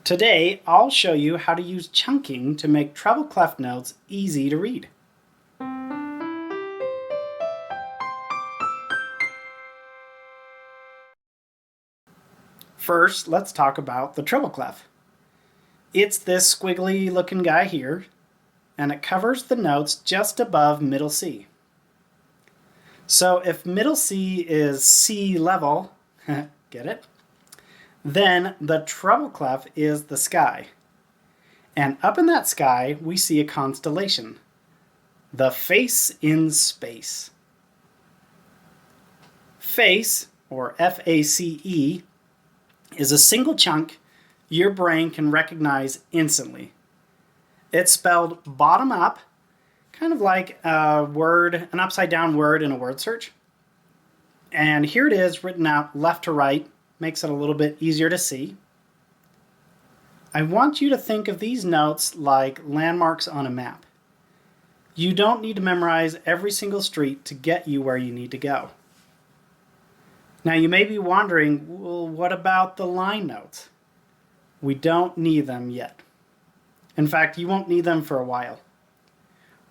Today, I'll show you how to use chunking to make treble clef notes easy to read. First, let's talk about the treble clef. It's this squiggly looking guy here, and it covers the notes just above middle C. So if middle C is C level, get it? Then the treble clef is the sky. And up in that sky, we see a constellation, the face in space. Face, or F-A-C-E, is a single chunk your brain can recognize instantly. It's spelled bottom up, kind of like an upside down word in a word search. And here it is written out left to right, makes it a little bit easier to see. I want you to think of these notes like landmarks on a map. You don't need to memorize every single street to get you where you need to go. Now you may be wondering, well, what about the line notes? We don't need them yet. In fact, you won't need them for a while.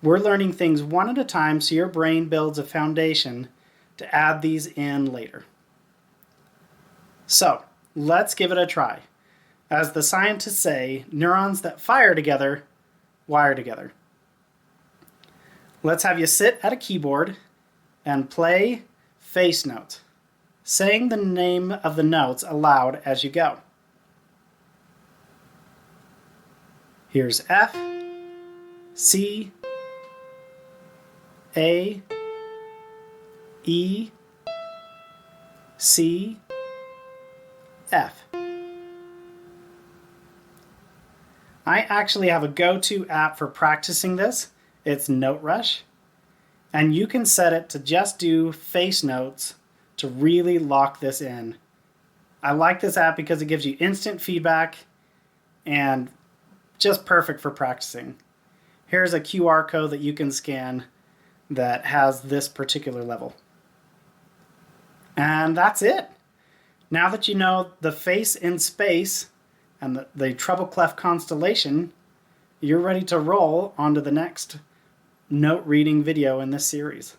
We're learning things one at a time so your brain builds a foundation to add these in later. So, let's give it a try. As the scientists say, neurons that fire together, wire together. Let's have you sit at a keyboard and play face notes, saying the name of the notes aloud as you go. Here's F, C, A, E, C, F. I actually have a go-to app for practicing this. It's Note Rush, and you can set it to just do face notes to really lock this in. I like this app because it gives you instant feedback and just perfect for practicing. Here's a QR code that you can scan that has this particular level. And that's it. Now that you know the face in space and the treble clef constellation, you're ready to roll onto the next note reading video in this series.